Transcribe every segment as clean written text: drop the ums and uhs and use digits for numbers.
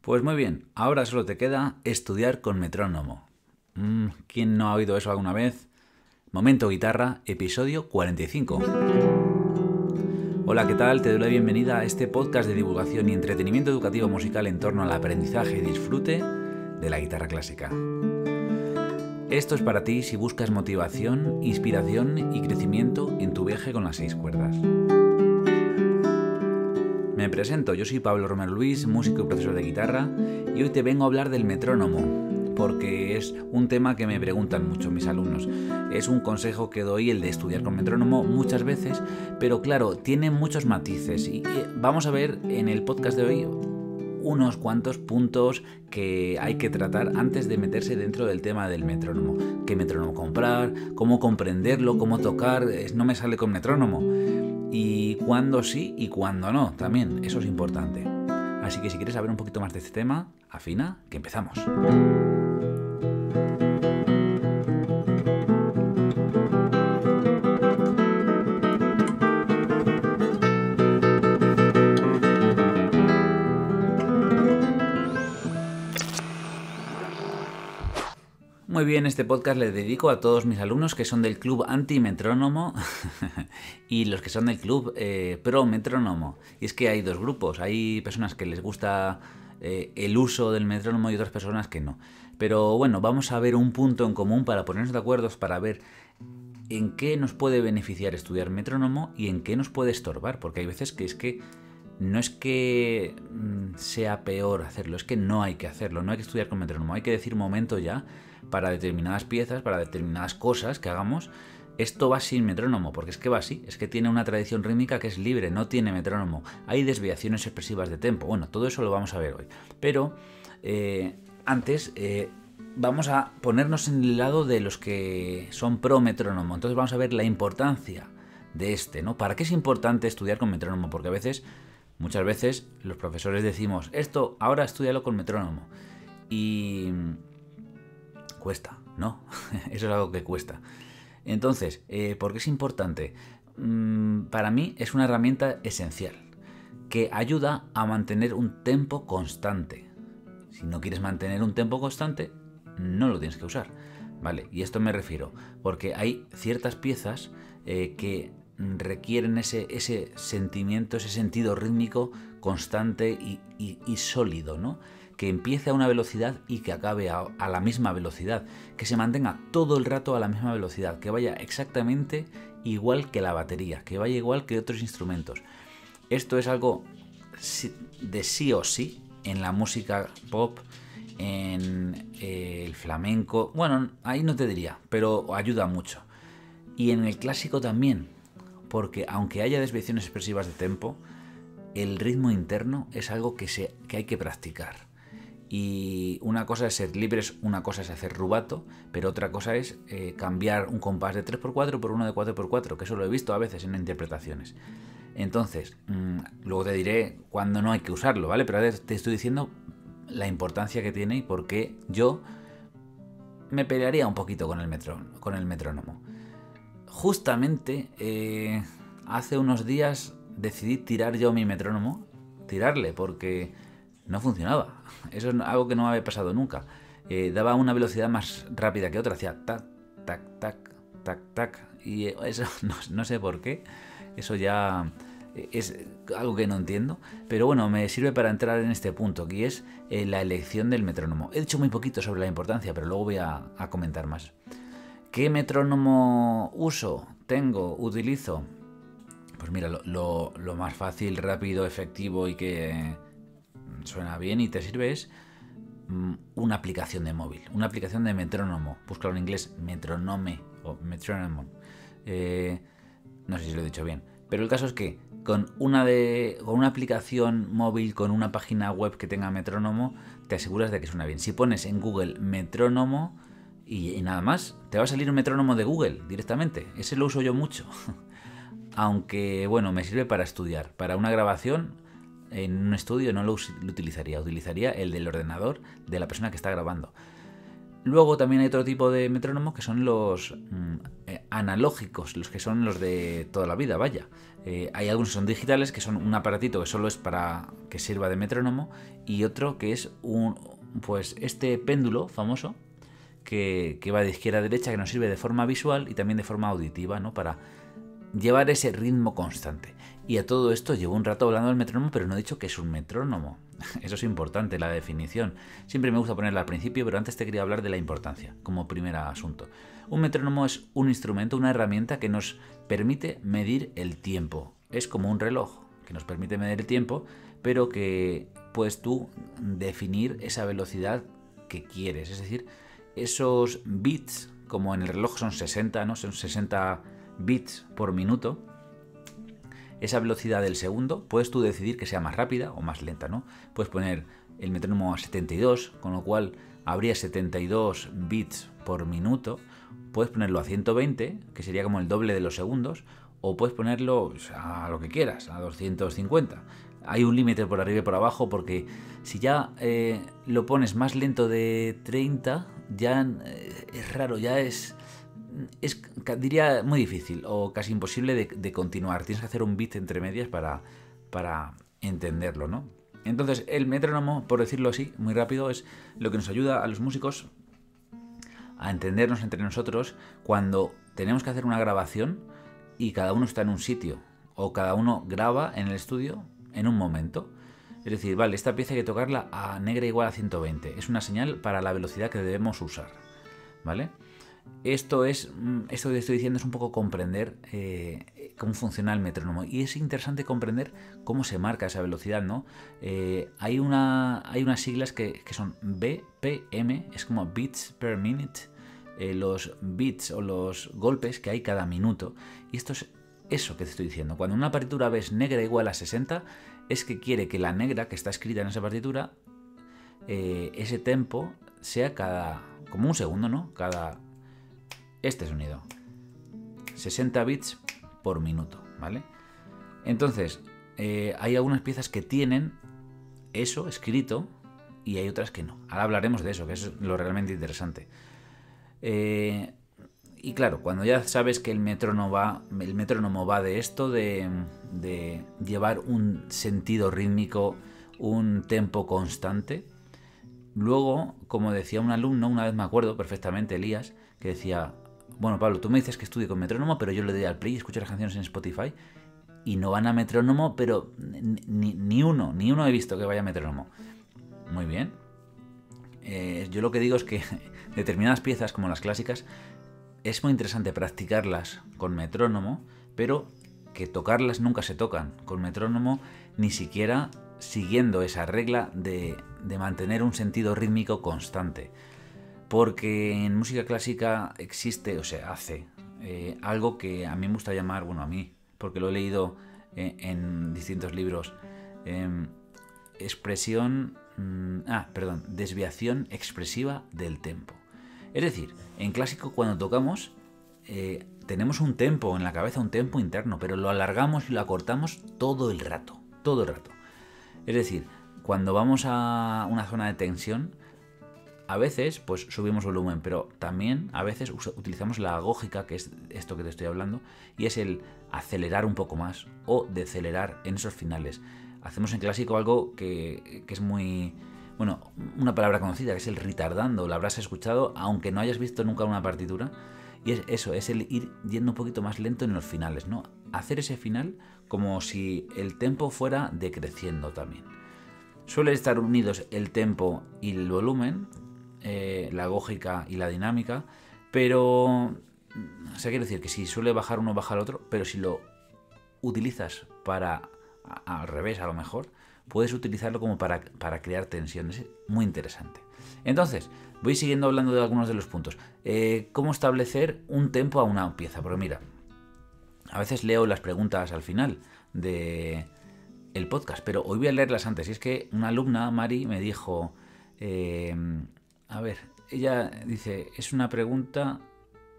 Pues muy bien, ahora solo te queda estudiar con metrónomo. ¿Quién no ha oído eso alguna vez? Momento Guitarra, episodio 45. Hola, ¿qué tal? Te doy la bienvenida a este podcast de divulgación y entretenimiento educativo musical en torno al aprendizaje y disfrute de la guitarra clásica. Esto es para ti si buscas motivación, inspiración y crecimiento en tu viaje con las 6 cuerdas. Me presento, yo soy Pablo Romero Luis, músico y profesor de guitarra, y hoy te vengo a hablar del metrónomo, porque es un tema que me preguntan mucho mis alumnos. Es un consejo que doy, el de estudiar con metrónomo, muchas veces, pero claro, tiene muchos matices, y vamos a ver en el podcast de hoy unos cuantos puntos que hay que tratar antes de meterse dentro del tema del metrónomo. ¿Qué metrónomo comprar? ¿Cómo comprenderlo? ¿Cómo tocar? No me sale con metrónomo. Y cuándo sí y cuándo no, también, eso es importante. Así que si quieres saber un poquito más de este tema, afina, que empezamos. Muy bien, este podcast le dedico a todos mis alumnos que son del club anti-metrónomo y los que son del club pro-metrónomo. Y es que hay dos grupos, hay personas que les gusta el uso del metrónomo y otras personas que no. Pero bueno, vamos a ver un punto en común para ponernos de acuerdo, para ver en qué nos puede beneficiar estudiar metrónomo y en qué nos puede estorbar, porque hay veces que es que no es que sea peor hacerlo, es que no hay que hacerlo, no hay que estudiar con metrónomo, hay que decir momento ya para determinadas piezas, para determinadas cosas que hagamos. Esto va sin metrónomo, porque es que va así, es que tiene una tradición rítmica que es libre, no tiene metrónomo, hay desviaciones expresivas de tempo, bueno, todo eso lo vamos a ver hoy, pero antes vamos a ponernos en el lado de los que son pro metrónomo, entonces vamos a ver la importancia de ¿no? ¿Para qué es importante estudiar con metrónomo? Porque muchas veces los profesores decimos, esto ahora estúdialo con metrónomo, y cuesta, ¿no? Eso es algo que cuesta. Entonces, ¿por qué es importante? Para mí es una herramienta esencial que ayuda a mantener un tempo constante. Si no quieres mantener un tempo constante, no lo tienes que usar, ¿vale? Y esto me refiero, porque hay ciertas piezas que requieren ese sentimiento, ese sentido rítmico constante y sólido, ¿no? Que empiece a una velocidad y que acabe a la misma velocidad, que se mantenga todo el rato a la misma velocidad, que vaya exactamente igual que la batería, que vaya igual que otros instrumentos. Esto es algo de sí o sí en la música pop, en el flamenco, bueno, ahí no te diría, pero ayuda mucho. Y en el clásico también, porque aunque haya desviaciones expresivas de tempo, el ritmo interno es algo que hay que practicar. Y una cosa es ser libres, una cosa es hacer rubato, pero otra cosa es cambiar un compás de 3x4 por uno de 4x4, que eso lo he visto a veces en interpretaciones. Entonces, luego te diré cuándo no hay que usarlo, ¿vale? Pero ahora te estoy diciendo la importancia que tiene y por qué yo me pelearía un poquito con el metrónomo. Justamente hace unos días decidí tirar yo mi metrónomo, tirarle, porque no funcionaba. Eso es algo que no me había pasado nunca. Daba una velocidad más rápida que otra, hacía tac, tac, tac, tac, tac. Y eso no sé por qué. Eso ya es algo que no entiendo. Pero bueno, me sirve para entrar en este punto, que es la elección del metrónomo. He dicho muy poquito sobre la importancia, pero luego voy a comentar más. ¿Qué metrónomo uso? Utilizo. Pues mira, lo más fácil, rápido, efectivo y que suena bien y te sirve es una aplicación de móvil, una aplicación de metrónomo. Búscalo en inglés, metronome o metrónomo. No sé si lo he dicho bien, pero el caso es que con una aplicación móvil, con una página web que tenga metrónomo, te aseguras de que suena bien. Si pones en Google metrónomo y nada más, te va a salir un metrónomo de Google directamente. Ese lo uso yo mucho. Aunque, bueno, me sirve para estudiar. Para una grabación en un estudio no lo utilizaría. Utilizaría el del ordenador de la persona que está grabando. Luego también hay otro tipo de metrónomos que son los analógicos, los que son los de toda la vida, vaya. Hay algunos que son digitales, que son un aparatito que solo es para que sirva de metrónomo, y otro que es pues este péndulo famoso que va de izquierda a derecha, que nos sirve de forma visual y también de forma auditiva, ¿no? Para llevar ese ritmo constante. Y a todo esto llevo un rato hablando del metrónomo, pero no he dicho que es un metrónomo. Eso es importante, la definición. Siempre me gusta ponerla al principio, pero antes te quería hablar de la importancia, como primer asunto. Un metrónomo es un instrumento, una herramienta que nos permite medir el tiempo. Es como un reloj que nos permite medir el tiempo, pero que puedes tú definir esa velocidad que quieres. Es decir, esos bits, como en el reloj son 60, ¿no? Son 60 bits por minuto. Esa velocidad del segundo puedes tú decidir que sea más rápida o más lenta, ¿no? Puedes poner el metrónomo a 72, con lo cual habría 72 bits por minuto. Puedes ponerlo a 120, que sería como el doble de los segundos, o puedes ponerlo a lo que quieras, a 250. Hay un límite por arriba y por abajo, porque si ya lo pones más lento de 30, ya es raro, ya es, diría, muy difícil o casi imposible de continuar. Tienes que hacer un bit entre medias para entenderlo, ¿no? Entonces, el metrónomo, por decirlo así, muy rápido, es lo que nos ayuda a los músicos a entendernos entre nosotros cuando tenemos que hacer una grabación y cada uno está en un sitio, o cada uno graba en el estudio en un momento. Es decir, vale, esta pieza hay que tocarla a negra igual a 120. Es una señal para la velocidad que debemos usar, ¿vale? Esto que estoy diciendo es un poco comprender cómo funciona el metrónomo, y es interesante comprender cómo se marca esa velocidad, ¿no? Hay unas siglas que son BPM, es como beats per minute, los beats o los golpes que hay cada minuto, y esto es eso que te estoy diciendo. Cuando una partitura ves negra igual a 60, es que quiere que la negra que está escrita en esa partitura, ese tempo sea como un segundo, ¿no? Este sonido, 60 bits por minuto, ¿vale? Entonces, hay algunas piezas que tienen eso escrito y hay otras que no. Ahora hablaremos de eso, que es lo realmente interesante. Y claro, cuando ya sabes que el metrónomo va de esto, de llevar un sentido rítmico, un tempo constante. Luego, como decía un alumno, una vez me acuerdo perfectamente, Elías, que decía: bueno, Pablo, tú me dices que estudie con metrónomo, pero yo le doy al play y escucho las canciones en Spotify y no van a metrónomo, pero ni uno he visto que vaya a metrónomo. Muy bien. Yo lo que digo es que determinadas piezas, como las clásicas, es muy interesante practicarlas con metrónomo, pero que tocarlas nunca se tocan con metrónomo, ni siquiera siguiendo esa regla de mantener un sentido rítmico constante. Porque en música clásica existe, o se hace, algo que a mí me gusta llamar, bueno, a mí, porque lo he leído en distintos libros, desviación expresiva del tempo. Es decir, en clásico cuando tocamos tenemos un tempo en la cabeza, un tempo interno, pero lo alargamos y lo acortamos todo el rato. Es decir, cuando vamos a una zona de tensión, a veces pues subimos volumen, pero también a veces utilizamos la agógica, que es esto que te estoy hablando, y es el acelerar un poco más o decelerar en esos finales. Hacemos en clásico algo que es muy... bueno, una palabra conocida, que es el retardando. La habrás escuchado aunque no hayas visto nunca una partitura. Y es eso, es el ir yendo un poquito más lento en los finales, ¿no? Hacer ese final como si el tempo fuera decreciendo también. Suelen estar unidos el tempo y el volumen, la agógica y la dinámica, pero, o sea, quiero decir que si suele bajar uno, baja el otro, pero si lo utilizas al revés, a lo mejor, puedes utilizarlo como para crear tensiones. Es muy interesante. Entonces, voy siguiendo hablando de algunos de los puntos. ¿Cómo establecer un tempo a una pieza? Porque mira, a veces leo las preguntas al final de el podcast, pero hoy voy a leerlas antes. Y es que una alumna, Mari, me dijo... a ver, ella dice, es una pregunta...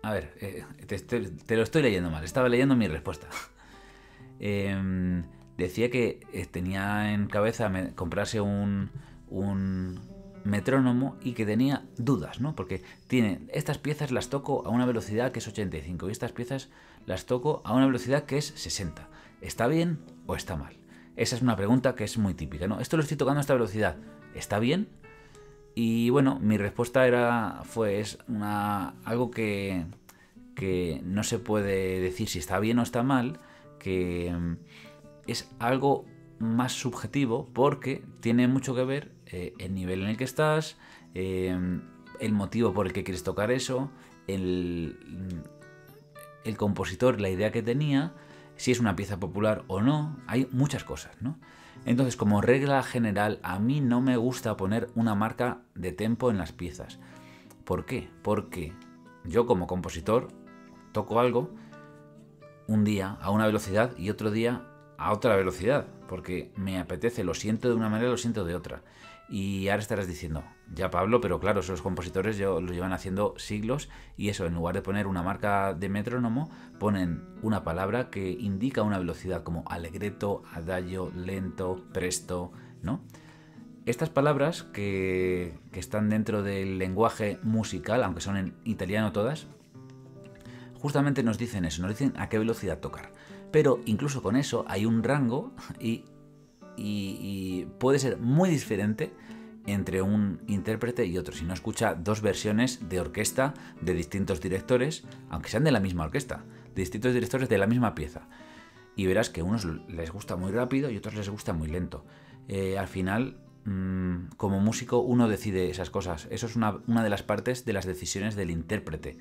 A ver, te lo estoy leyendo mal. Estaba leyendo mi respuesta. Decía que tenía en cabeza comprarse un metrónomo y que tenía dudas, ¿no? Porque estas piezas las toco a una velocidad que es 85 y estas piezas las toco a una velocidad que es 60. ¿Está bien o está mal? Esa es una pregunta que es muy típica, ¿no? Esto lo estoy tocando a esta velocidad, ¿está bien? Y bueno, mi respuesta es algo que no se puede decir si está bien o está mal, que es algo más subjetivo porque tiene mucho que ver el nivel en el que estás, el motivo por el que quieres tocar eso, el compositor, la idea que tenía, si es una pieza popular o no, hay muchas cosas, ¿no? Entonces, como regla general, a mí no me gusta poner una marca de tempo en las piezas. ¿Por qué? Porque yo como compositor toco algo un día a una velocidad y otro día a otra velocidad, porque me apetece, lo siento de una manera, lo siento de otra. Y ahora estarás diciendo, ya Pablo, pero claro, esos compositores lo llevan haciendo siglos y eso, en lugar de poner una marca de metrónomo, ponen una palabra que indica una velocidad como allegretto, adagio, lento, presto, ¿no? Estas palabras que están dentro del lenguaje musical, aunque son en italiano todas, justamente nos dicen eso, nos dicen a qué velocidad tocar. Pero incluso con eso hay un rango y puede ser muy diferente entre un intérprete y otro. Si no escucha dos versiones de orquesta de distintos directores, aunque sean de la misma orquesta, de distintos directores de la misma pieza. Y verás que a unos les gusta muy rápido y a otros les gusta muy lento. Al final, como músico, uno decide esas cosas. Eso es una de las partes de las decisiones del intérprete.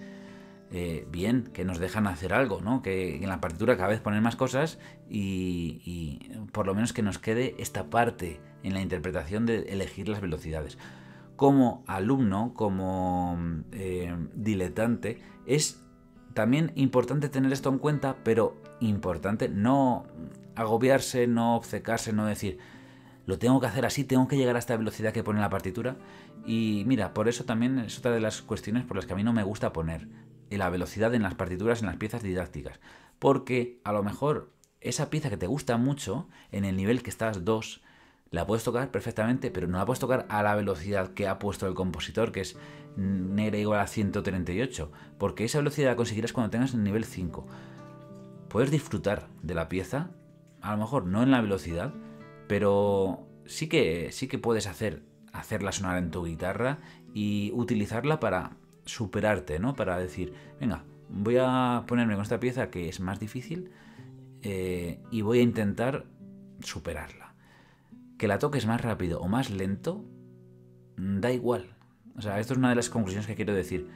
Bien, que nos dejan hacer algo, ¿no? Que en la partitura cada vez ponen más cosas y por lo menos que nos quede esta parte en la interpretación de elegir las velocidades. Como alumno, como diletante, es también importante tener esto en cuenta, pero importante no agobiarse, no obcecarse, no decir lo tengo que hacer así, tengo que llegar a esta velocidad que pone la partitura. Y mira, por eso también es otra de las cuestiones por las que a mí no me gusta poner la velocidad en las partituras, en las piezas didácticas. Porque a lo mejor esa pieza que te gusta mucho, en el nivel que estás 2, la puedes tocar perfectamente, pero no la puedes tocar a la velocidad que ha puesto el compositor, que es negra igual a 138, porque esa velocidad la conseguirás cuando tengas el nivel 5. Puedes disfrutar de la pieza, a lo mejor no en la velocidad, pero sí que puedes hacerla sonar en tu guitarra y utilizarla para superarte, ¿no? Para decir, venga, voy a ponerme con esta pieza que es más difícil y voy a intentar superarla. Que la toques más rápido o más lento, da igual. O sea, esto es una de las conclusiones que quiero decir.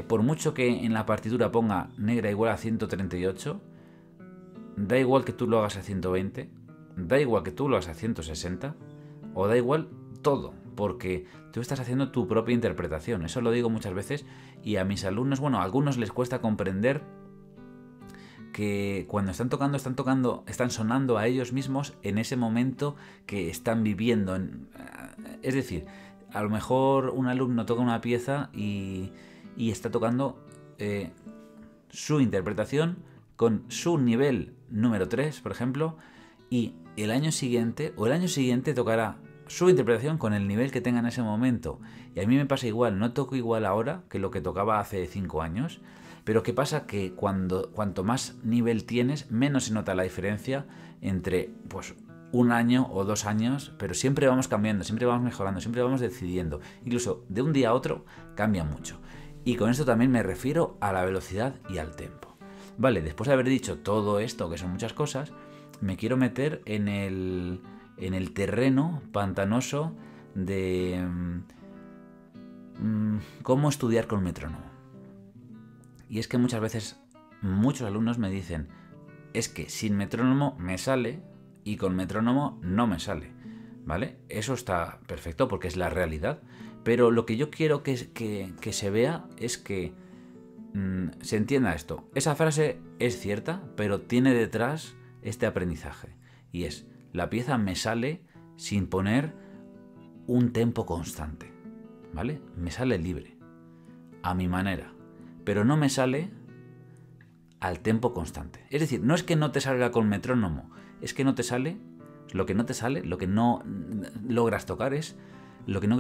Por mucho que en la partitura ponga negra igual a 138, da igual que tú lo hagas a 120, da igual que tú lo hagas a 160, o da igual todo, porque tú estás haciendo tu propia interpretación. Eso lo digo muchas veces y a mis alumnos, bueno, a algunos les cuesta comprender que cuando están sonando a ellos mismos en ese momento que están viviendo. Es decir, a lo mejor un alumno toca una pieza y está tocando su interpretación con su nivel número 3, por ejemplo, y el año siguiente tocará su interpretación con el nivel que tenga en ese momento. Y a mí me pasa igual, no toco igual ahora que lo que tocaba hace 5 años, pero ¿qué pasa? Que cuanto más nivel tienes, menos se nota la diferencia entre pues un año o 2 años, pero siempre vamos cambiando, siempre vamos mejorando, siempre vamos decidiendo. Incluso de un día a otro cambia mucho. Y con esto también me refiero a la velocidad y al tempo. Vale, después de haber dicho todo esto, que son muchas cosas, me quiero meter en el terreno pantanoso de cómo estudiar con metrónomo. Y es que muchas veces muchos alumnos me dicen, es que sin metrónomo me sale y con metrónomo no me sale. ¿Vale? Eso está perfecto porque es la realidad. Pero lo que yo quiero que se vea es que se entienda esto. Esa frase es cierta, pero tiene detrás este aprendizaje. Y es, la pieza me sale sin poner un tempo constante. ¿Vale? Me sale libre, a mi manera. Pero no me sale al tempo constante. Es decir, no es que no te salga con metrónomo, es que no te sale, lo que no logras tocar es lo que no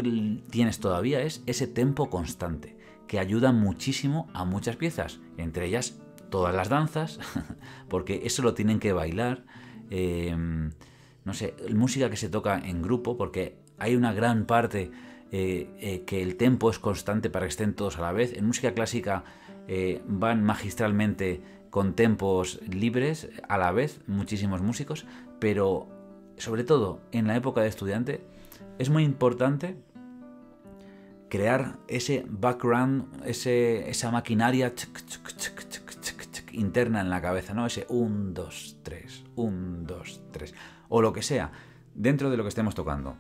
tienes todavía es ese tempo constante, que ayuda muchísimo a muchas piezas, entre ellas todas las danzas, porque eso lo tienen que bailar, no sé, música que se toca en grupo, porque hay una gran parte que el tempo es constante para que estén todos a la vez. En música clásica van magistralmente con tempos libres a la vez, muchísimos músicos, pero sobre todo en la época de estudiante es muy importante crear ese background, esa maquinaria interna en la cabeza, ¿no? Ese 1, 2, 3, 1, 2, 3, o lo que sea, dentro de lo que estemos tocando.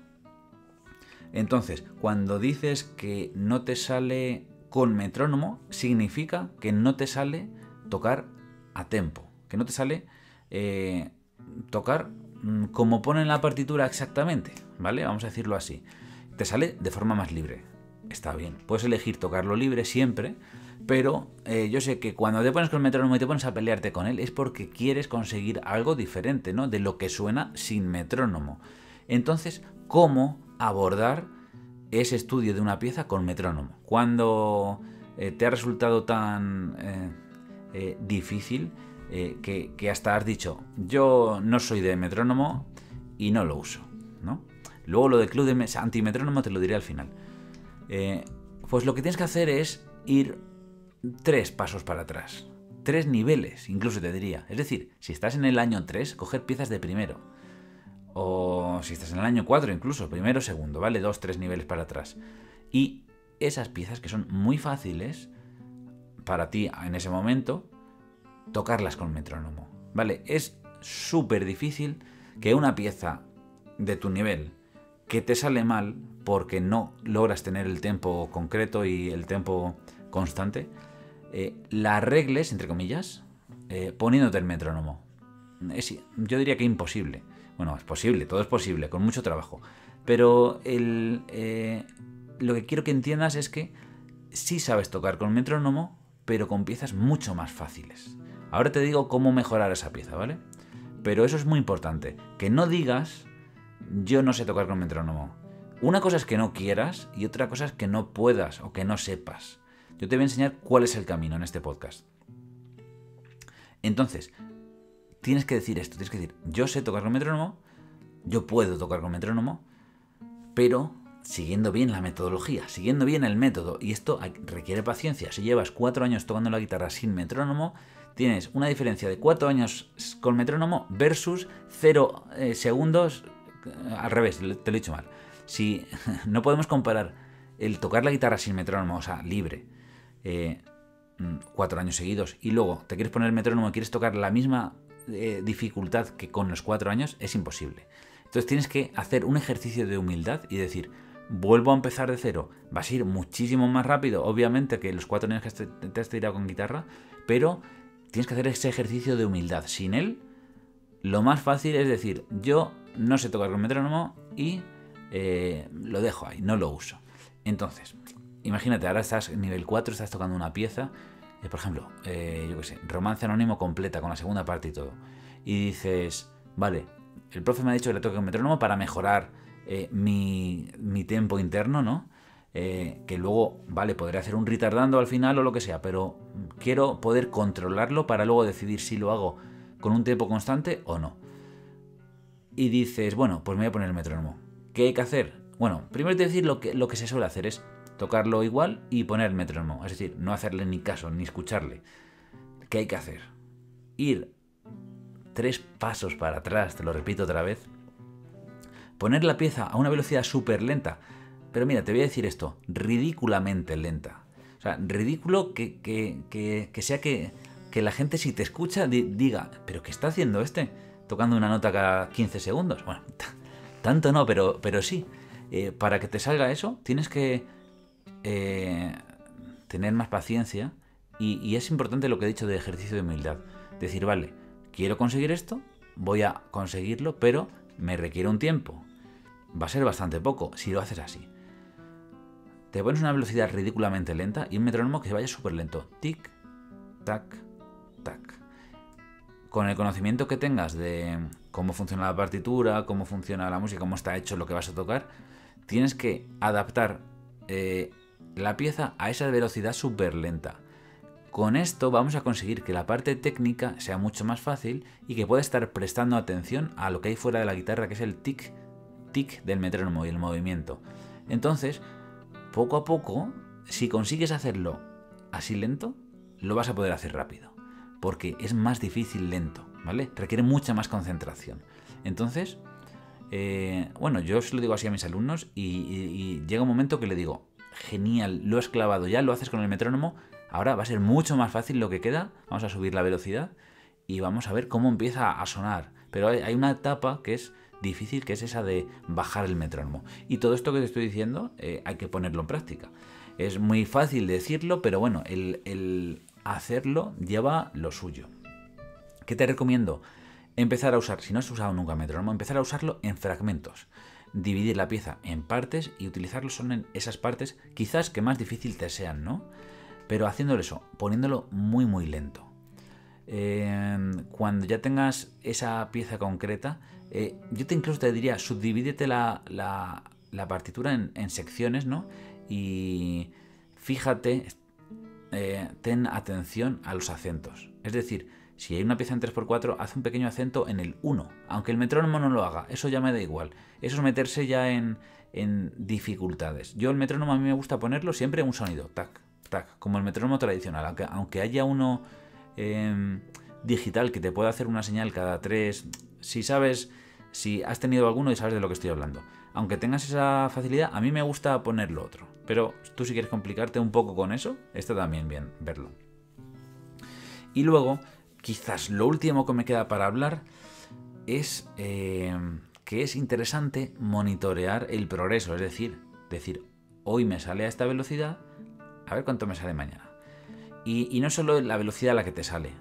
Entonces, cuando dices que no te sale con metrónomo, significa que no te sale tocar a tempo, que no te sale tocar como pone en la partitura exactamente, ¿vale? Vamos a decirlo así. Te sale de forma más libre. Está bien, puedes elegir tocarlo libre siempre, pero yo sé que cuando te pones con el metrónomo y te pones a pelearte con él es porque quieres conseguir algo diferente, ¿no? De lo que suena sin metrónomo. Entonces, ¿cómo abordar ese estudio de una pieza con metrónomo? Cuando te ha resultado tan difícil que hasta has dicho, yo no soy de metrónomo y no lo uso, ¿no? Luego lo del club de antimetrónomo te lo diré al final. Pues lo que tienes que hacer es ir 3 pasos para atrás, 3 niveles, incluso te diría. Es decir, si estás en el año 3, coger piezas de primero. O si estás en el año 4, incluso, primero, segundo, ¿vale? 2, 3 niveles para atrás. Y esas piezas que son muy fáciles para ti en ese momento, tocarlas con metrónomo, ¿vale? Es súper difícil que una pieza de tu nivel que te sale mal porque no logras tener el tempo concreto y el tempo constante, la arregles, entre comillas, poniéndote el metrónomo. Yo diría que imposible. Bueno, es posible, todo es posible, con mucho trabajo. Pero lo que quiero que entiendas es que sí sabes tocar con metrónomo, pero con piezas mucho más fáciles. Ahora te digo cómo mejorar esa pieza, ¿vale? Pero eso es muy importante, que no digas yo no sé tocar con metrónomo. Una cosa es que no quieras y otra cosa es que no puedas o que no sepas. Yo te voy a enseñar cuál es el camino en este podcast. Entonces, tienes que decir esto, tienes que decir, yo sé tocar con metrónomo, yo puedo tocar con metrónomo, pero siguiendo bien la metodología, siguiendo bien el método. Y esto requiere paciencia. Si llevas 4 años tocando la guitarra sin metrónomo, tienes una diferencia de 4 años con metrónomo versus 0 segundos al revés, te lo he dicho mal. Si no podemos comparar el tocar la guitarra sin metrónomo, o sea, libre, 4 años seguidos, y luego te quieres poner el metrónomo y quieres tocar la misma dificultad que con los 4 años, es imposible. Entonces tienes que hacer un ejercicio de humildad y decir, vuelvo a empezar de cero. Vas a ir muchísimo más rápido, obviamente, que los 4 años que te has tirado con guitarra, pero tienes que hacer ese ejercicio de humildad. Sin él, lo más fácil es decir, yo no sé tocar con metrónomo y lo dejo ahí, no lo uso. Entonces, imagínate, ahora estás en nivel 4, estás tocando una pieza, por ejemplo, yo qué sé, Romance Anónimo completa, con la segunda parte y todo. Y dices, vale, el profe me ha dicho que le toque con metrónomo para mejorar mi tempo interno, ¿no? Que luego, vale, podré hacer un retardando al final o lo que sea, pero quiero poder controlarlo para luego decidir si lo hago con un tempo constante o no. Y dices, bueno, pues me voy a poner el metrónomo. ¿Qué hay que hacer? Bueno, primero te decir lo que se suele hacer es tocarlo igual y poner el metrónomo. Es decir, no hacerle ni caso, ni escucharle. ¿Qué hay que hacer? Ir 3 pasos para atrás, te lo repito otra vez. Poner la pieza a una velocidad súper lenta. Pero mira, te voy a decir esto, ridículamente lenta. O sea, ridículo que sea que la gente, si te escucha, diga, ¿pero qué está haciendo este? Tocando una nota cada 15 segundos. Bueno, tanto no, pero sí. Para que te salga eso, tienes que tener más paciencia. Y es importante lo que he dicho de ejercicio de humildad. Decir, vale, quiero conseguir esto, voy a conseguirlo, pero me requiere un tiempo. Va a ser bastante poco si lo haces así. Te pones una velocidad ridículamente lenta y un metrónomo que vaya súper lento. Tic, tac, tac. Con el conocimiento que tengas de cómo funciona la partitura, cómo funciona la música, cómo está hecho lo que vas a tocar, tienes que adaptar la pieza a esa velocidad súper lenta. Con esto vamos a conseguir que la parte técnica sea mucho más fácil y que puedas estar prestando atención a lo que hay fuera de la guitarra, que es el tic, tic del metrónomo y el movimiento. Entonces, poco a poco, si consigues hacerlo así lento, lo vas a poder hacer rápido, porque es más difícil lento, ¿vale? Requiere mucha más concentración. Entonces, bueno, yo os lo digo así a mis alumnos y llega un momento que le digo, genial, lo has clavado ya, lo haces con el metrónomo, ahora va a ser mucho más fácil lo que queda, vamos a subir la velocidad y vamos a ver cómo empieza a sonar. Pero hay una etapa que es difícil, que es esa de bajar el metrónomo. Y todo esto que te estoy diciendo hay que ponerlo en práctica. Es muy fácil decirlo, pero bueno, el hacerlo lleva lo suyo. ¿Qué te recomiendo? Empezar a usar, si no has usado nunca metrónomo, empezar a usarlo en fragmentos. Dividir la pieza en partes y utilizarlo solo en esas partes, quizás que más difícil te sean, ¿no? Pero haciéndolo eso, poniéndolo muy muy lento. Cuando ya tengas esa pieza concreta, yo incluso te diría, subdivídete la partitura en secciones, ¿no? Y fíjate, ten atención a los acentos. Es decir, si hay una pieza en 3x4, haz un pequeño acento en el 1, aunque el metrónomo no lo haga, eso ya me da igual. Eso es meterse ya en dificultades. Yo el metrónomo a mí me gusta ponerlo siempre un sonido, tac, tac, como el metrónomo tradicional, aunque haya uno digital que te pueda hacer una señal cada 3, si has tenido alguno y sabes de lo que estoy hablando. Aunque tengas esa facilidad, a mí me gusta ponerlo otro. Pero tú si quieres complicarte un poco con eso, está también bien verlo. Y luego, quizás lo último que me queda para hablar es que es interesante monitorear el progreso. Es decir, hoy me sale a esta velocidad, a ver cuánto me sale mañana. Y no solo la velocidad a la que te sale.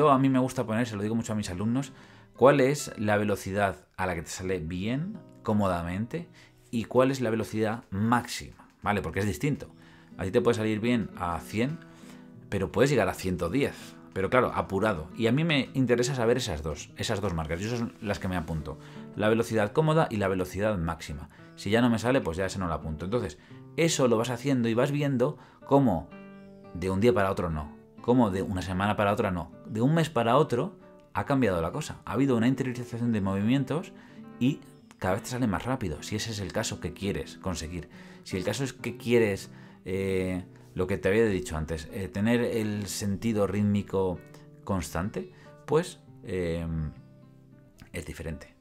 A mí me gusta poner, se lo digo mucho a mis alumnos, cuál es la velocidad a la que te sale bien, cómodamente, y cuál es la velocidad máxima, ¿vale? Porque es distinto. A ti te puede salir bien a 100, pero puedes llegar a 110. Pero claro, apurado. Y a mí me interesa saber esas dos marcas. Yo son las que me apunto. La velocidad cómoda y la velocidad máxima. Si ya no me sale, pues ya ese no lo apunto. Entonces, eso lo vas haciendo y vas viendo cómo de un día para otro no. Cómo de una semana para otra no. De un mes para otro ha cambiado la cosa. Ha habido una interiorización de movimientos y cada vez te sale más rápido. Si ese es el caso que quieres conseguir. Si el caso es que quieres... lo que te había dicho antes, tener el sentido rítmico constante, pues es diferente.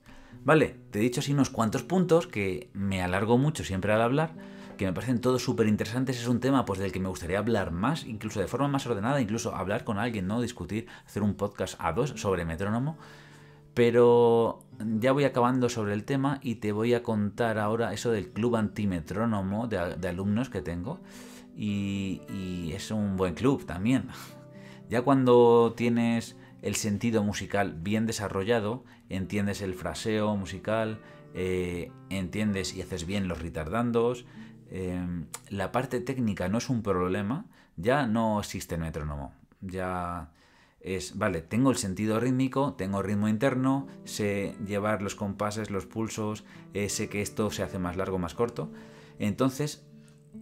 Vale, te he dicho así unos cuantos puntos que me alargo mucho siempre al hablar, que me parecen todos súper interesantes. Es un tema pues del que me gustaría hablar más, incluso de forma más ordenada, incluso hablar con alguien, ¿no? Discutir, hacer un podcast a dos sobre metrónomo. Pero ya voy acabando sobre el tema y te voy a contar ahora eso del club antimetrónomo de alumnos que tengo. Y es un buen club también. Ya cuando tienes el sentido musical bien desarrollado, entiendes el fraseo musical, entiendes y haces bien los retardandos, la parte técnica no es un problema, ya no existe el metrónomo. Ya es, vale, tengo el sentido rítmico, tengo ritmo interno, sé llevar los compases, los pulsos, sé que esto se hace más largo, más corto. Entonces,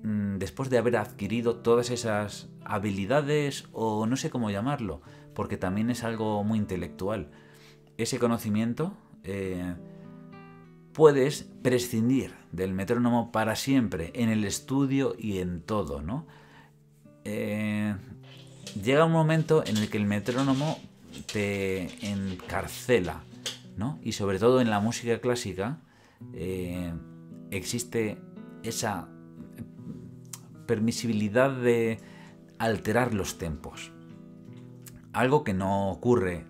después de haber adquirido todas esas habilidades, o no sé cómo llamarlo, porque también es algo muy intelectual, ese conocimiento, puedes prescindir del metrónomo para siempre, en el estudio y en todo, ¿no? Llega un momento en el que el metrónomo te encarcela, ¿no? Y sobre todo en la música clásica existe esa permisibilidad de alterar los tempos. Algo que no ocurre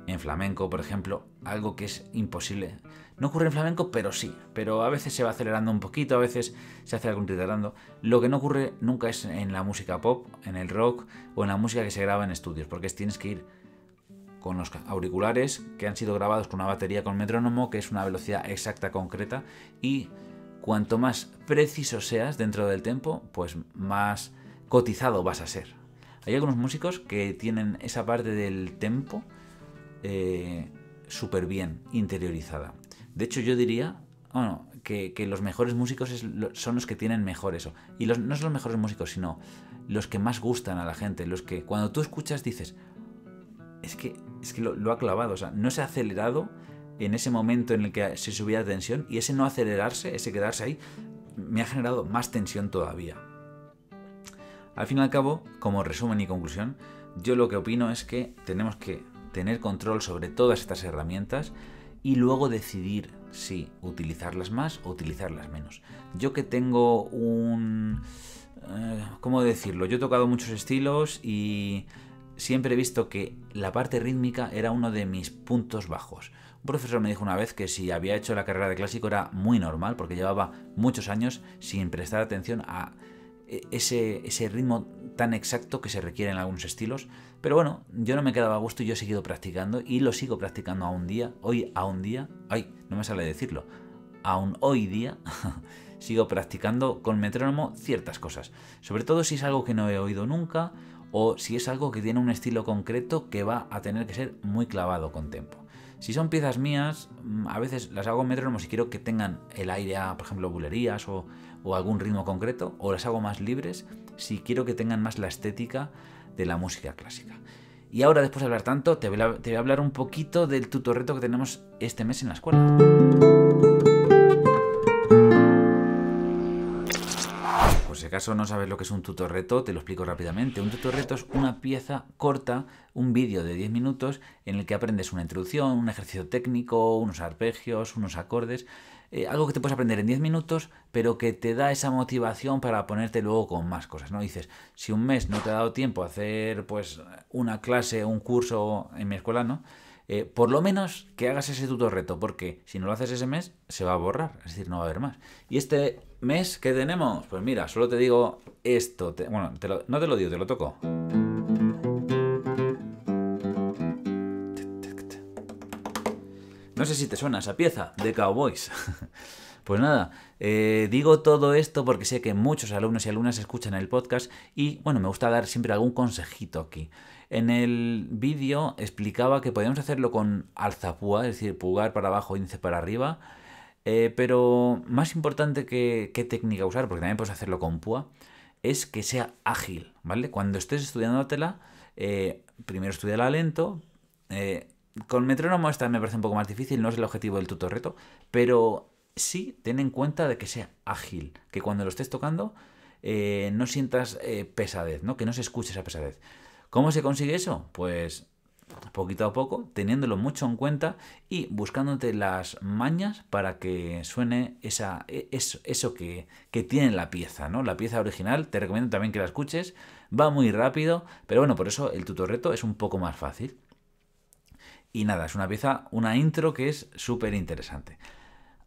en flamenco, por ejemplo, algo que es imposible. No ocurre en flamenco, pero sí. Pero a veces se va acelerando un poquito, a veces se hace algún retardando. Lo que no ocurre nunca es en la música pop, en el rock o en la música que se graba en estudios, porque tienes que ir con los auriculares que han sido grabados con una batería con metrónomo, que es una velocidad exacta, concreta, y cuanto más preciso seas dentro del tempo, pues más cotizado vas a ser. Hay algunos músicos que tienen esa parte del tempo súper bien interiorizada. De hecho, yo diría, que los mejores músicos son los que tienen mejor eso. Y no son los mejores músicos, sino los que más gustan a la gente, los que cuando tú escuchas dices, es que lo ha clavado, o sea, no se ha acelerado en ese momento en el que se subía la tensión, y ese no acelerarse, ese quedarse ahí, me ha generado más tensión todavía. Al fin y al cabo, como resumen y conclusión, yo lo que opino es que tenemos que tener control sobre todas estas herramientas y luego decidir si utilizarlas más o utilizarlas menos. Yo que tengo ¿cómo decirlo? Yo he tocado muchos estilos y siempre he visto que la parte rítmica era uno de mis puntos bajos. Un profesor me dijo una vez que si había hecho la carrera de clásico era muy normal, porque llevaba muchos años sin prestar atención a ese ritmo tan exacto que se requiere en algunos estilos. Pero bueno, yo no me quedaba a gusto y yo he seguido practicando y lo sigo practicando aún hoy día sigo practicando con metrónomo ciertas cosas, sobre todo si es algo que no he oído nunca o si es algo que tiene un estilo concreto que va a tener que ser muy clavado con tempo. Si son piezas mías, a veces las hago en metrónomo si quiero que tengan el aire a, por ejemplo, bulerías o algún ritmo concreto, o las hago más libres si quiero que tengan más la estética de la música clásica. Y ahora, después de hablar tanto, te voy a hablar un poquito del tutorreto que tenemos este mes en la escuela. Por si acaso no sabes lo que es un tutorreto, te lo explico rápidamente. Un tutorreto es una pieza corta, un vídeo de 10 minutos en el que aprendes una introducción, un ejercicio técnico, unos arpegios, unos acordes, algo que te puedes aprender en 10 minutos, pero que te da esa motivación para ponerte luego con más cosas, ¿no? Dices, si un mes no te ha dado tiempo a hacer pues una clase, un curso en mi escuela, ¿no? Por lo menos que hagas ese tutorreto, porque si no lo haces ese mes, se va a borrar, es decir, no va a haber más. Y este mes, ¿qué tenemos? Pues mira, solo te digo esto. No te lo digo, te lo toco. No sé si te suena esa pieza de Cowboys. Pues nada, digo todo esto porque sé que muchos alumnos y alumnas escuchan el podcast y, bueno, me gusta dar siempre algún consejito aquí. En el vídeo explicaba que podíamos hacerlo con alzapúa, es decir, pulgar para abajo, índice para arriba, pero más importante que qué técnica usar, porque también puedes hacerlo con púa, es que sea ágil, ¿vale? Cuando estés estudiándotela, primero estudiala lento. Con metrónomo esta me parece un poco más difícil, no es el objetivo del tutorreto, pero sí ten en cuenta de que sea ágil, que cuando lo estés tocando no sientas pesadez, ¿no? Que no se escuche esa pesadez. ¿Cómo se consigue eso? Pues poquito a poco, teniéndolo mucho en cuenta y buscándote las mañas para que suene eso que tiene la pieza, ¿no? La pieza original, te recomiendo también que la escuches, va muy rápido, pero bueno, por eso el tutorreto es un poco más fácil. Y nada, es una pieza, una intro que es súper interesante.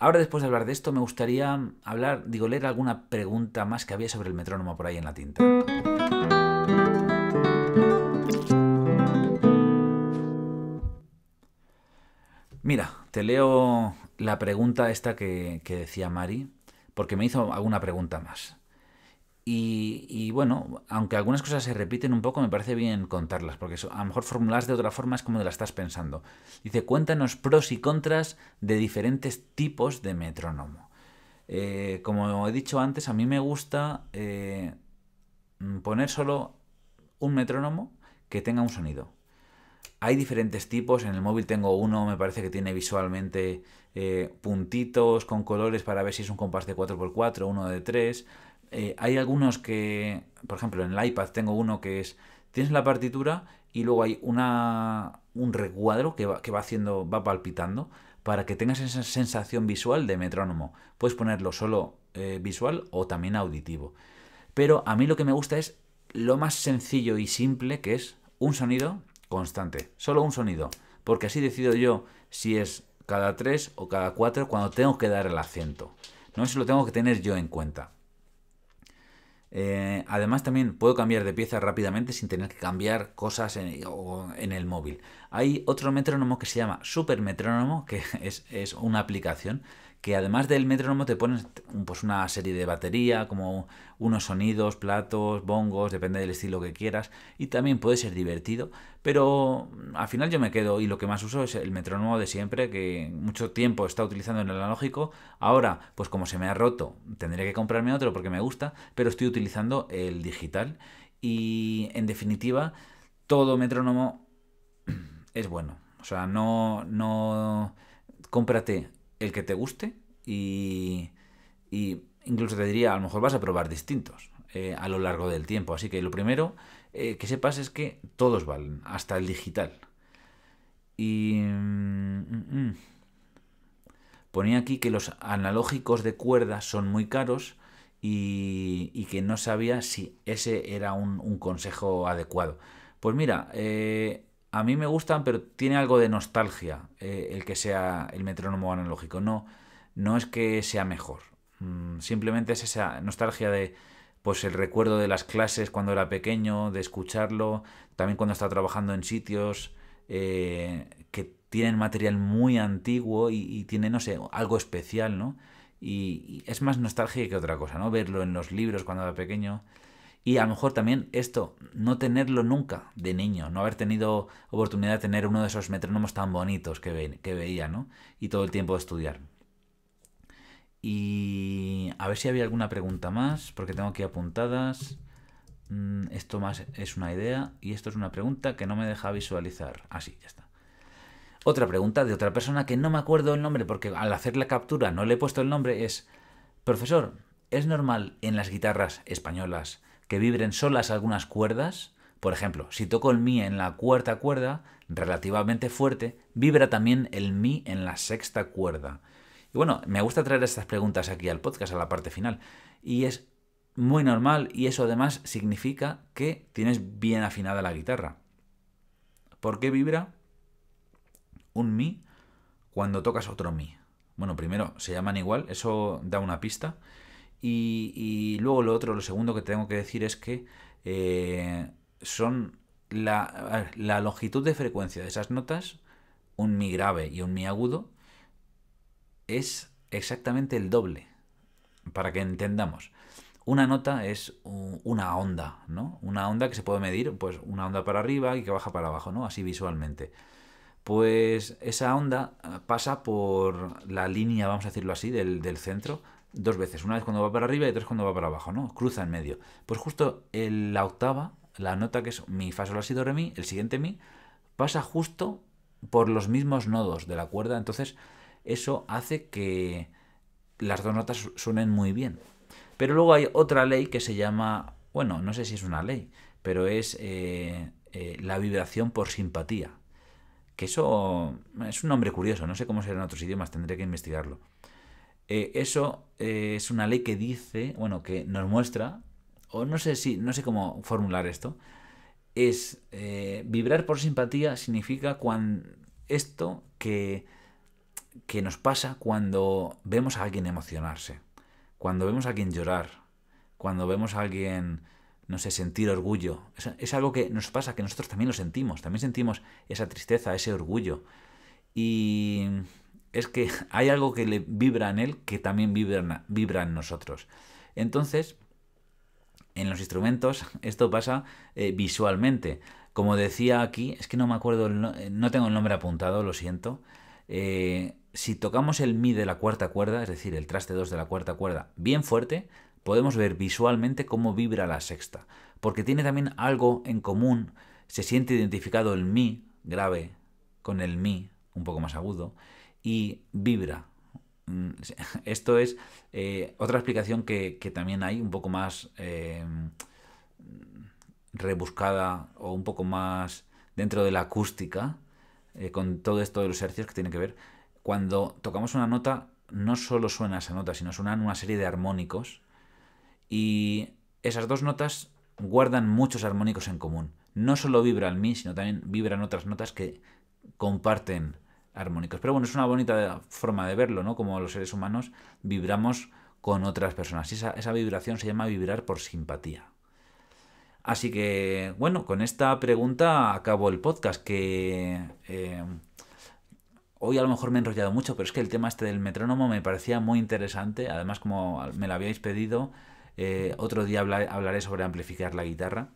Ahora, después de hablar de esto, me gustaría leer alguna pregunta más que había sobre el metrónomo por ahí en la tinta. Mira, te leo la pregunta esta que decía Mari, porque me hizo alguna pregunta más. Y bueno, aunque algunas cosas se repiten un poco, me parece bien contarlas, porque a lo mejor formuladas de otra forma es como te la estás pensando. Dice, cuéntanos pros y contras de diferentes tipos de metrónomo. Como he dicho antes, a mí me gusta poner solo un metrónomo que tenga un sonido. Hay diferentes tipos, en el móvil tengo uno, me parece que tiene visualmente puntitos con colores para ver si es un compás de 4x4, uno de 3. Hay algunos que, por ejemplo, en el iPad tengo uno que es, tienes la partitura y luego hay un recuadro que va palpitando para que tengas esa sensación visual de metrónomo. Puedes ponerlo solo visual o también auditivo. Pero a mí lo que me gusta es lo más sencillo y simple, que es un sonido constante, solo un sonido, porque así decido yo si es cada 3 o cada 4 cuando tengo que dar el acento. No, eso lo tengo que tener yo en cuenta. Además también puedo cambiar de pieza rápidamente sin tener que cambiar cosas en el móvil. Hay otro metrónomo que se llama Super Metrónomo, que es una aplicación que además del metrónomo te pones pues una serie de batería, como unos sonidos, platos, bongos, depende del estilo que quieras, y también puede ser divertido, pero al final yo me quedo, y lo que más uso es el metrónomo de siempre, que mucho tiempo he estado utilizando en el analógico. Ahora, pues como se me ha roto, tendré que comprarme otro porque me gusta, pero estoy utilizando el digital, y en definitiva, todo metrónomo es bueno. O sea, no cómprate el que te guste y incluso te diría, a lo mejor vas a probar distintos a lo largo del tiempo. Así que lo primero que sepas es que todos valen, hasta el digital. Y ponía aquí que los analógicos de cuerda son muy caros y que no sabía si ese era un consejo adecuado. Pues mira, a mí me gustan, pero tiene algo de nostalgia el que sea el metrónomo analógico. No es que sea mejor. Simplemente es esa nostalgia de pues el recuerdo de las clases cuando era pequeño, de escucharlo, también cuando estaba trabajando en sitios que tienen material muy antiguo y tienen, no sé, algo especial, ¿no? Y es más nostalgia que otra cosa, ¿no? Verlo en los libros cuando era pequeño. Y a lo mejor también esto, no tenerlo nunca de niño, no haber tenido oportunidad de tener uno de esos metrónomos tan bonitos que veía, ¿no? Y todo el tiempo de estudiar. Y a ver si había alguna pregunta más, porque tengo aquí apuntadas. Esto más es una idea y esto es una pregunta que no me deja visualizar. Ah, sí, ya está. Otra pregunta de otra persona que no me acuerdo el nombre porque al hacer la captura no le he puesto el nombre es: profesor, ¿es normal en las guitarras españolas que vibren solas algunas cuerdas? Por ejemplo, si toco el mi en la cuarta cuerda, relativamente fuerte, vibra también el mi en la sexta cuerda. Y bueno, me gusta traer estas preguntas aquí al podcast, a la parte final. Y es muy normal y eso además significa que tienes bien afinada la guitarra. ¿Por qué vibra un mi cuando tocas otro mi? Bueno, primero, se llaman igual, eso da una pista. Y luego lo segundo que tengo que decir es que son la longitud de frecuencia de esas notas, un mi grave y un mi agudo, es exactamente el doble, para que entendamos. Una nota es una onda, ¿no? Una onda que se puede medir, pues una onda para arriba y que baja para abajo, ¿no? Así visualmente. Pues esa onda pasa por la línea, vamos a decirlo así, del centro dos veces. Una vez cuando va para arriba y otra vez cuando va para abajo, ¿no? Cruza en medio. Pues justo la octava, la nota que es mi, fa, sol, la, si, do, re, mi, el siguiente mi, pasa justo por los mismos nodos de la cuerda. Entonces eso hace que las dos notas suenen muy bien. Pero luego hay otra ley que se llama, bueno, no sé si es una ley, pero es la vibración por simpatía. Que eso es un nombre curioso, no sé cómo será en otros idiomas, tendré que investigarlo. Eso es una ley que dice, bueno, que nos muestra, o no sé cómo formular esto, es vibrar por simpatía significa esto que nos pasa cuando vemos a alguien emocionarse, cuando vemos a alguien llorar, cuando vemos a alguien, no sé, sentir orgullo. Es algo que nos pasa, que nosotros también lo sentimos, también sentimos esa tristeza, ese orgullo. Y es que hay algo que le vibra en él que también vibra en nosotros. Entonces, en los instrumentos esto pasa visualmente. Como decía aquí, es que no me acuerdo, no tengo el nombre apuntado, lo siento. Si tocamos el mi de la cuarta cuerda, es decir, el traste 2 de la cuarta cuerda, bien fuerte, podemos ver visualmente cómo vibra la sexta. Porque tiene también algo en común, se siente identificado el mi grave con el mi un poco más agudo y vibra. Esto es otra explicación que también hay, un poco más rebuscada o un poco más dentro de la acústica, con todo esto de los hercios que tiene que ver. Cuando tocamos una nota, no solo suena esa nota, sino suenan una serie de armónicos y esas dos notas guardan muchos armónicos en común. No solo vibra el mi, sino también vibran otras notas que comparten armónicos. Pero bueno, es una bonita forma de verlo, ¿no? Como los seres humanos vibramos con otras personas. Y esa vibración se llama vibrar por simpatía. Así que, bueno, con esta pregunta acabo el podcast, que hoy a lo mejor me he enrollado mucho, pero es que el tema este del metrónomo me parecía muy interesante. Además, como me lo habíais pedido, otro día hablaré sobre amplificar la guitarra.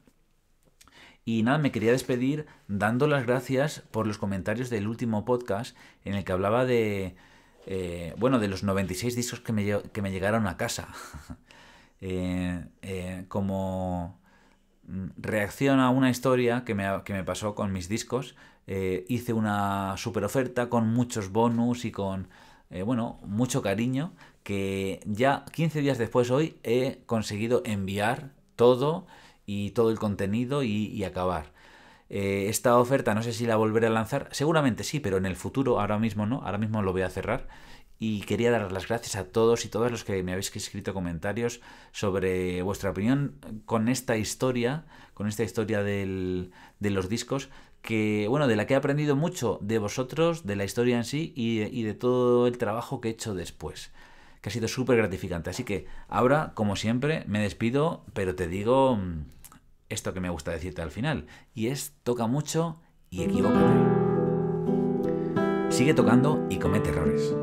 Y nada, me quería despedir dando las gracias por los comentarios del último podcast en el que hablaba de, de los 96 discos que me llegaron a casa. Como reacción a una historia que me pasó con mis discos, hice una super oferta con muchos bonus y con, mucho cariño, que ya 15 días después hoy he conseguido enviar todo y todo el contenido y acabar. Esta oferta no sé si la volveré a lanzar, seguramente sí, pero en el futuro, ahora mismo no, ahora mismo lo voy a cerrar. Y quería dar las gracias a todos y todas los que me habéis escrito comentarios sobre vuestra opinión con esta historia de los discos, que bueno, de la que he aprendido mucho de vosotros, de la historia en sí y de todo el trabajo que he hecho después, que ha sido súper gratificante. Así que ahora, como siempre, me despido, pero te digo esto que me gusta decirte al final, y es: toca mucho y equivócate. Sigue tocando y comete errores.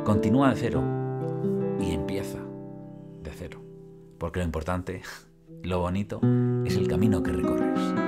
Continúa de cero y empieza de cero. Porque lo importante, lo bonito, es el camino que recorres.